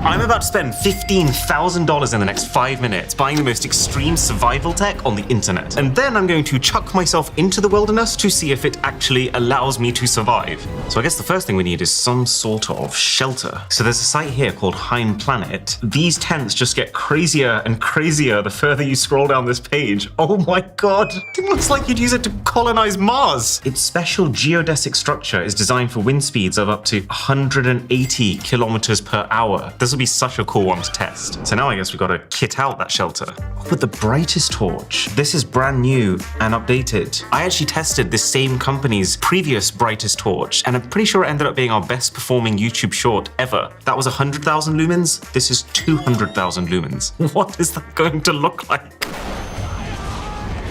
I'm about to spend $15,000 in the next 5 minutes buying the most extreme survival tech on the internet. And then I'm going to chuck myself into the wilderness to see if it actually allows me to survive. So I guess the first thing we need is some sort of shelter. So there's a site here called Heim Planet. These tents just get crazier and crazier the further you scroll down this page. Oh my god, it looks like you'd use it to colonize Mars. Its special geodesic structure is designed for wind speeds of up to 180 kilometers per hour. This will be such a cool one to test. So now I guess we've got to kit out that shelter. With the brightest torch. This is brand new and updated. I actually tested this same company's previous brightest torch, and I'm pretty sure it ended up being our best performing YouTube short ever. That was 100,000 lumens. This is 200,000 lumens. What is that going to look like?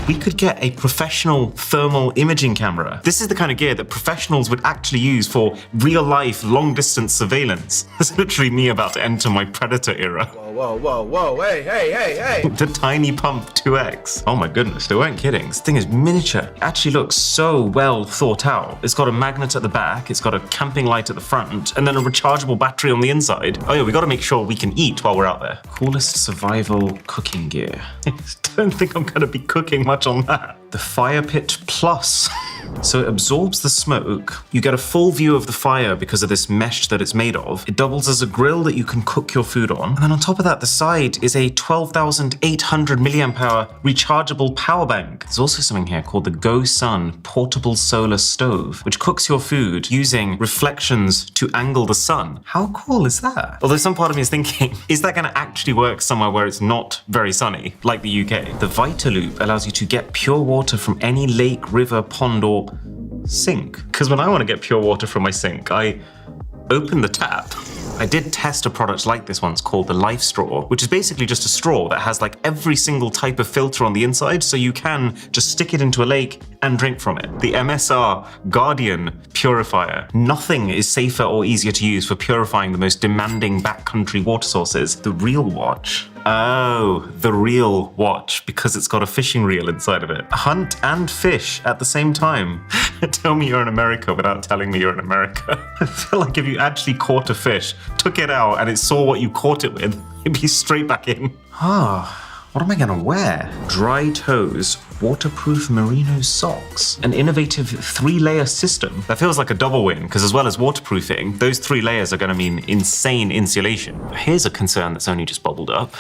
We could get a professional thermal imaging camera. This is the kind of gear that professionals would actually use for real-life, long-distance surveillance. It's literally me about to enter my Predator era. Whoa, whoa, whoa, hey, hey, hey, hey! The Tiny Pump 2X. Oh my goodness, they weren't kidding. This thing is miniature. It actually looks so well thought out. It's got a magnet at the back, it's got a camping light at the front, and then a rechargeable battery on the inside. Oh yeah, we gotta make sure we can eat while we're out there. Coolest survival cooking gear. I don't think I'm gonna be cooking much on that. The Fire Pit Plus. So it absorbs the smoke. You get a full view of the fire because of this mesh that it's made of. It doubles as a grill that you can cook your food on. And then on top of that, the side is a 12,800 milliamp hour rechargeable power bank. There's also something here called the GoSun portable solar stove, which cooks your food using reflections to angle the sun. How cool is that? Although some part of me is thinking, is that gonna actually work somewhere where it's not very sunny, like the UK? The Vitaloop allows you to get pure water from any lake, river, pond, or sink. Because when I want to get pure water from my sink, I open the tap. I did test a product like this once called the Life Straw, which is basically just a straw that has like every single type of filter on the inside, so you can just stick it into a lake and drink from it. The MSR Guardian Purifier. Nothing is safer or easier to use for purifying the most demanding backcountry water sources. The Reel Watch. Oh, the Reel Watch, because it's got a fishing reel inside of it. Hunt and fish at the same time. Tell me you're in America without telling me you're in America. I feel like if you actually caught a fish, took it out, and it saw what you caught it with, it'd be straight back in. What am I gonna wear? Dry Toes waterproof merino socks. An innovative 3-layer system. That feels like a double win, because as well as waterproofing, those 3 layers are gonna mean insane insulation. Here's a concern that's only just bubbled up.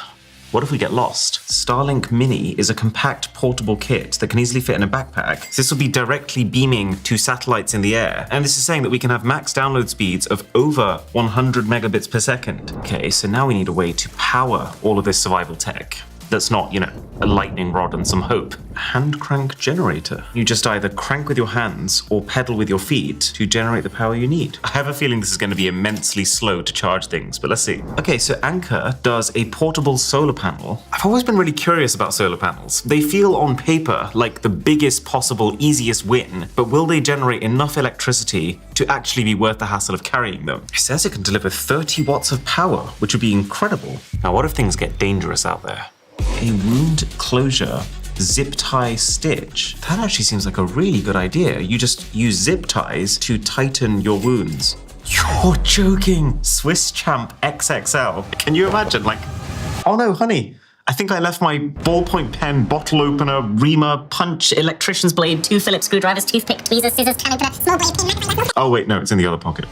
What if we get lost? Starlink Mini is a compact portable kit that can easily fit in a backpack. So this will be directly beaming to satellites in the air. And this is saying that we can have max download speeds of over 100 megabits per second. Okay, so now we need a way to power all of this survival tech. That's not, a lightning rod and some hope. A hand crank generator. You just either crank with your hands or pedal with your feet to generate the power you need. I have a feeling this is going to be immensely slow to charge things, but let's see. Okay, so Anker does a portable solar panel. I've always been really curious about solar panels. They feel on paper like the biggest possible, easiest win, but will they generate enough electricity to actually be worth the hassle of carrying them? It says it can deliver 30 watts of power, which would be incredible. Now, what if things get dangerous out there? A wound closure zip tie stitch. That actually seems like a really good idea. You just use zip ties to tighten your wounds. You're joking! Swiss Champ XXL. Can you imagine, oh no, honey. I think I left my ballpoint pen, bottle opener, reamer, punch, electrician's blade, 2 Phillips screwdrivers, toothpick, tweezers, scissors, can opener, small blade, pen. Oh wait, no, it's in the other pocket.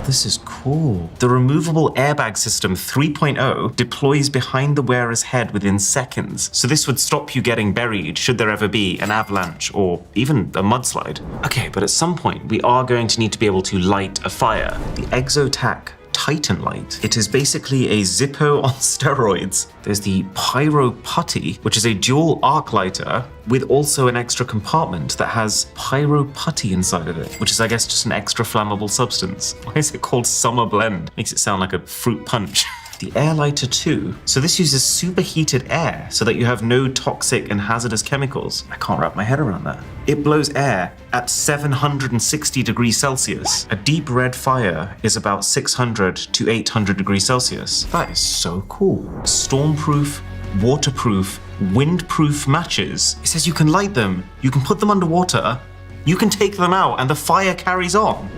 This is cool. The removable airbag system 3.0 deploys behind the wearer's head within seconds. So this would stop you getting buried should there ever be an avalanche or even a mudslide. Okay, but at some point we are going to need to be able to light a fire. The Exotac Titan Light. It is basically a Zippo on steroids. There's the Pyro Putty, which is a dual arc lighter with also an extra compartment that has Pyro Putty inside of it, which is, I guess, just an extra flammable substance. Why is it called Summer Blend? Makes it sound like a fruit punch. The Air Lighter 2. So this uses superheated air so that you have no toxic and hazardous chemicals. I can't wrap my head around that. It blows air at 760 degrees Celsius. A deep red fire is about 600 to 800 degrees Celsius. That is so cool. Stormproof, waterproof, windproof matches. It says you can light them, you can put them underwater, you can take them out, and the fire carries on.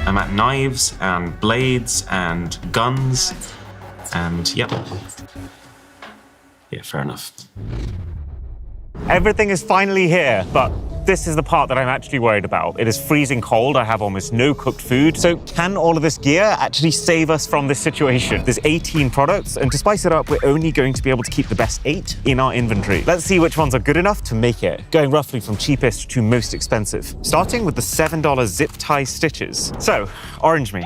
I'm at knives and blades and guns and yep. Yeah, fair enough. Everything is finally here, but this is the part that I'm actually worried about. It is freezing cold. I have almost no cooked food. So can all of this gear actually save us from this situation? There's 18 products, and to spice it up, we're only going to be able to keep the best 8 in our inventory. Let's see which ones are good enough to make it, going roughly from cheapest to most expensive. Starting with the $7 zip tie stitches. So, orange me.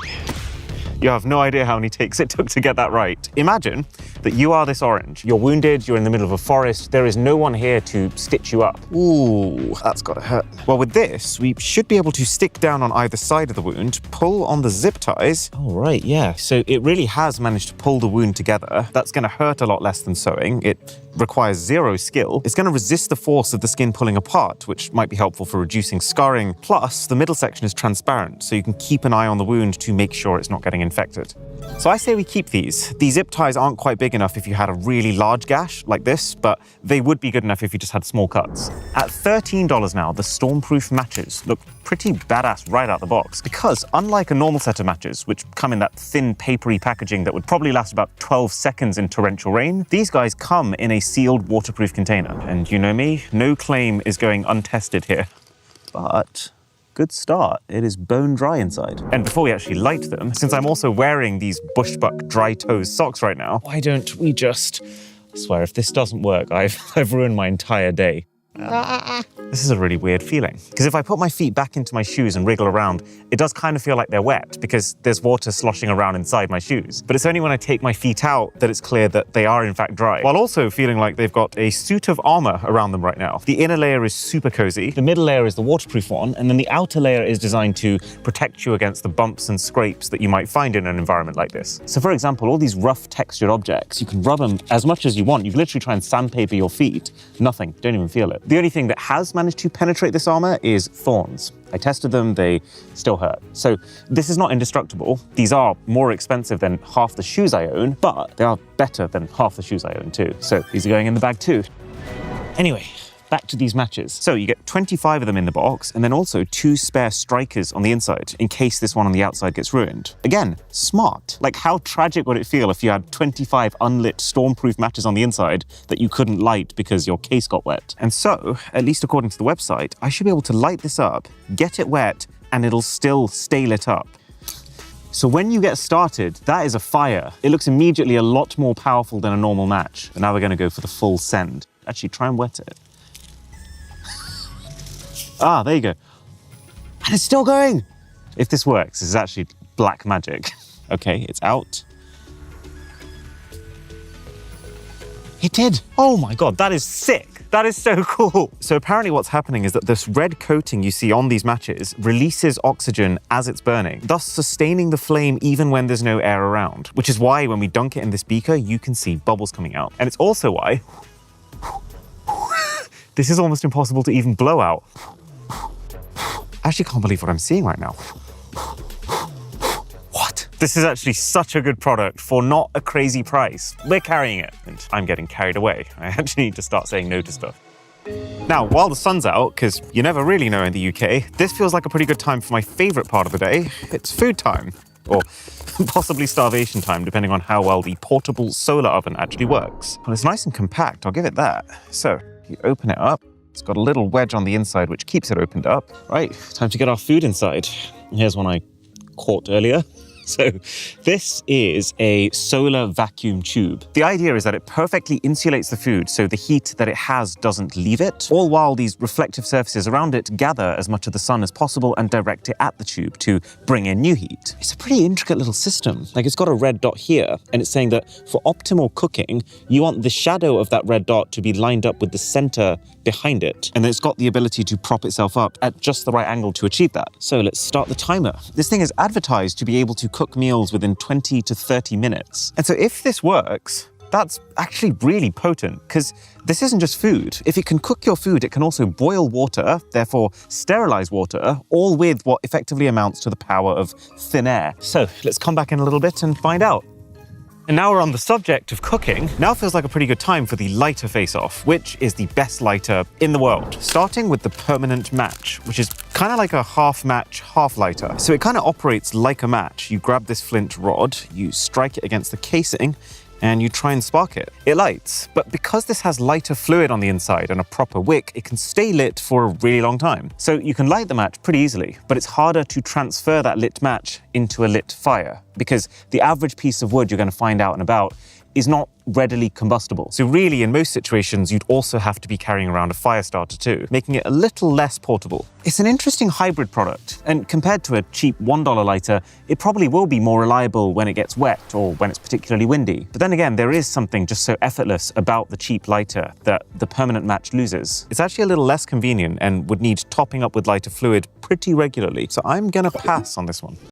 You have no idea how many takes it took to get that right. Imagine that you are this orange. You're wounded, you're in the middle of a forest, there is no one here to stitch you up. Ooh, that's gotta hurt. Well, with this, we should be able to stick down on either side of the wound, pull on the zip ties. Oh, right, yeah. So it really has managed to pull the wound together. That's gonna hurt a lot less than sewing. It requires 0 skill. It's gonna resist the force of the skin pulling apart, which might be helpful for reducing scarring. Plus, the middle section is transparent, so you can keep an eye on the wound to make sure it's not getting infected. So I say we keep these. These zip ties aren't quite big enough if you had a really large gash like this, but they would be good enough if you just had small cuts. At $13 now, the Stormproof matches look pretty badass right out the box, because unlike a normal set of matches, which come in that thin papery packaging that would probably last about 12 seconds in torrential rain, these guys come in a sealed waterproof container. And you know me, no claim is going untested here. But good start. It is bone dry inside. And before we actually light them, since I'm also wearing these Bushbuck dry toes socks right now, why don't we just... I swear, if this doesn't work, I've ruined my entire day. This is a really weird feeling, because if I put my feet back into my shoes and wriggle around, it does kind of feel like they're wet because there's water sloshing around inside my shoes. But it's only when I take my feet out that it's clear that they are in fact dry, while also feeling like they've got a suit of armor around them right now. The inner layer is super cozy, the middle layer is the waterproof one, and then the outer layer is designed to protect you against the bumps and scrapes that you might find in an environment like this. So for example, all these rough textured objects, you can rub them as much as you want. You can literally try and sandpaper your feet. Nothing, don't even feel it. The only thing that has managed to penetrate this armor is thorns. I tested them, they still hurt. So this is not indestructible. These are more expensive than half the shoes I own, but they are better than half the shoes I own too. So these are going in the bag too. Anyway, back to these matches. So you get 25 of them in the box, and then also 2 spare strikers on the inside, in case this one on the outside gets ruined. Again, smart. Like, how tragic would it feel if you had 25 unlit Stormproof matches on the inside that you couldn't light because your case got wet? And so, at least according to the website, I should be able to light this up, get it wet, and it'll still stay lit up. So when you get started, that is a fire. It looks immediately a lot more powerful than a normal match. And now we're gonna go for the full send. Actually, try and wet it. Ah, there you go. And it's still going. If this works, this is actually black magic. Okay, it's out. It did. Oh my God, that is sick. That is so cool. So apparently what's happening is that this red coating you see on these matches releases oxygen as it's burning, thus sustaining the flame even when there's no air around, which is why when we dunk it in this beaker, you can see bubbles coming out. And it's also why this is almost impossible to even blow out. I actually can't believe what I'm seeing right now. What? This is actually such a good product for not a crazy price. We're carrying it, and I'm getting carried away. I actually need to start saying no to stuff. Now, while the sun's out, because you never really know in the UK, this feels like a pretty good time for my favorite part of the day. It's food time. Or possibly starvation time, depending on how well the portable solar oven actually works. Well, it's nice and compact, I'll give it that. So, you open it up. It's got a little wedge on the inside which keeps it opened up. Right, time to get our food inside. Here's one I caught earlier. So this is a solar vacuum tube. The idea is that it perfectly insulates the food so the heat that it has doesn't leave it, all while these reflective surfaces around it gather as much of the sun as possible and direct it at the tube to bring in new heat. It's a pretty intricate little system. Like, it's got a red dot here, and it's saying that for optimal cooking, you want the shadow of that red dot to be lined up with the center behind it. And then it's got the ability to prop itself up at just the right angle to achieve that. So let's start the timer. This thing is advertised to be able to cook meals within 20 to 30 minutes. And so if this works, that's actually really potent, because this isn't just food. If it can cook your food, it can also boil water, therefore sterilize water, all with what effectively amounts to the power of thin air. So let's come back in a little bit and find out. And now we're on the subject of cooking. Now feels like a pretty good time for the lighter face-off, which is the best lighter in the world. Starting with the Permanent Match, which is kind of like a half match, half lighter. So it kind of operates like a match. You grab this flint rod, you strike it against the casing, and you try and spark it. It lights, but because this has lighter fluid on the inside and a proper wick, it can stay lit for a really long time. So you can light the match pretty easily, but it's harder to transfer that lit match into a lit fire because the average piece of wood you're going to find out and about is not readily combustible. So really, in most situations, you'd also have to be carrying around a fire starter too, making it a little less portable. It's an interesting hybrid product, and compared to a cheap $1 lighter, it probably will be more reliable when it gets wet or when it's particularly windy. But then again, there is something just so effortless about the cheap lighter that the Permanent Match loses. It's actually a little less convenient and would need topping up with lighter fluid pretty regularly, so I'm gonna pass on this one.